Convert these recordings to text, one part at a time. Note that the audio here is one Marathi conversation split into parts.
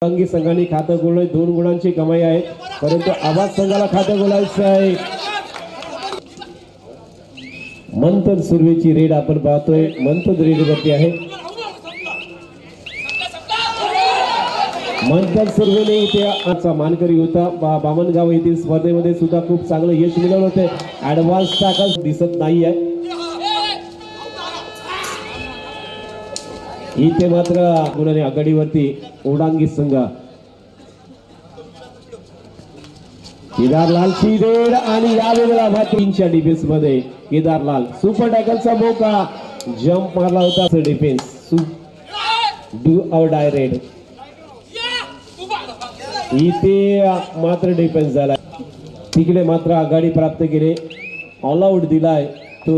अंगी संघाने खातं गोल 2 गुणांची कमाई आहे, परंतु आवाज संघाला खातं गोलायचं आहे। मंथन सुर्वेची रेड आपण पाहतोय, मंथन रेड वरती आहे। मंथन सुर्वेने इथे आजचा मानकरी होता। बामणगाव येथील स्पर्धेमध्ये सुद्धा खूप चांगलं यश मिळवलं होते। ऍडव्हान्स टाकल दिसत नाहीये इथे, मात्र गुणाने आघाडीवरती ओढांगी संघ। केदारलालची रेड आणि यावेळेला तीनच्या डिफेन्स मध्ये केदारलाल सुपर टॅकलचा मौका, जंप मारला होता डिफेन्स, डू और डाय रेड। इथे मात्र डिफेन्स झाला, तिकडे मात्र आघाडी प्राप्त केले, ऑल आउट दिलाय तो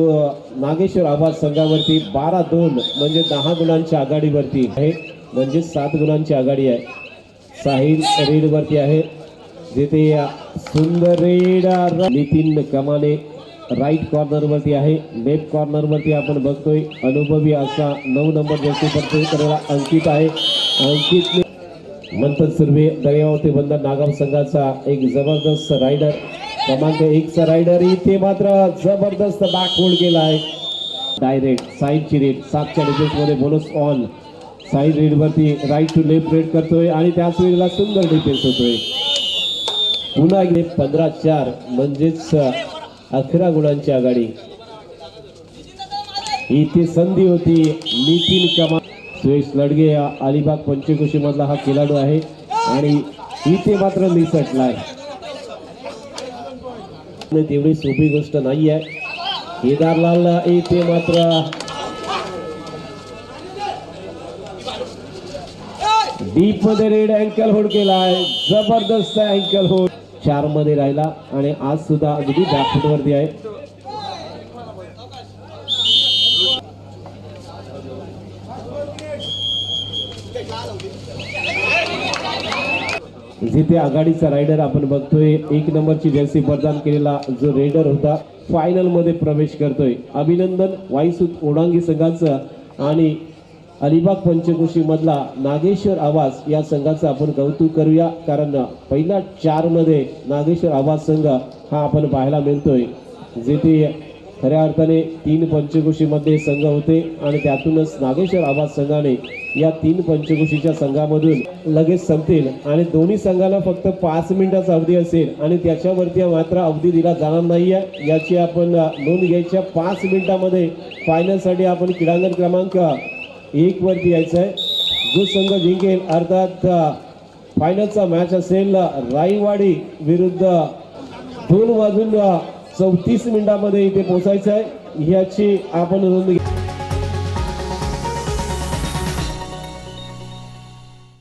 नागेश्वर आवाज संघावरती। 12-2 म्हणजे 10 गुणांच्या आघाडीवरती आहे, म्हणजे 7 गुणांची आघाडी आहे। साहिल रेड वरती आहे, जिथे सुंदर रेड नितीन कमाने राईट कॉर्नर वरती आहे। लेफ्ट कॉर्नर वरती आपण बघतोय अनुभवी असा 9 नंबर जर्सी परत करायला अंकित आहे। अंकित मंथन सुर्वे दर्यावरती बंदर नागाव संघाचा एक जबरदस्त रायडर, क्रमांक 1 चा रायडर। इथे मात्र जबरदस्त बॅक होल्ड केला आहे, डायरेक्ट साईडची रेड 7च्या डिफेन्स मध्ये बोनस ऑन। साईड रेड वरती राईट टू लेफ्ट रेड करतोय आणि त्याच वेळेला सुंदर डिफेन्स होतोय। पुन्हा 15-4 म्हणजेच 11 गुणांची आघाडी। इथे संधी होती, नितीन कमा सुरेश लडगे अलिबाग पंचकृषी मधला हा खेळाडू आहे आणि इथे मात्र निसटलाय। तेवढी सोपी गोष्ट नाही आहे। केदारलाल इथे मात्र डीप मध्ये रेड अँकल होल्ड केलाय, जबरदस्त अँकल होल्ड 4 मध्ये राहिला आणि आज सुद्धा अगदी बॅकफुट वरती आहे। जिथे आघाडीचा रायडर आपण बघतोय 1 नंबरची जर्सी प्रदान केलेला जो रेडर होता, फायनल मध्ये प्रवेश करतोय। अभिनंदन वाईसूत ओढांगी संघाचं आणि अलिबाग पंचकृषी मधला नागेश्वर आवाज या संघाचं आपण कौतुक करूया, कारण पहिल्या 4 मध्ये नागेश्वर आवाज संघ हा आपण पाहायला मिळतोय, जिथे खऱ्या अर्थाने 3 पंचकृषी मध्ये संघ होते आणि त्यातूनच नागेश्वर आवाज संघाने या 3 पंचकृषीच्या संघामधून लगेच संपतील आणि दोन्ही संघाला फक्त 5 मिनिटाचा अवधी असेल आणि त्याच्यावरती मात्र अवधी दिला जाणार नाहीये, याची आपण नोंद घ्यायच्या। 5 मिनिटांमध्ये फायनल साठी आपण क्रीडांगण क्रमांक 1 वरती यायचं आहे। जो संघ जिंकेल, अर्थात फायनलचा मॅच असेल राईवाडी विरुद्ध 2:34 मिनिटांमध्ये इथे पोहोचायचं आहे, याची आपण नोंद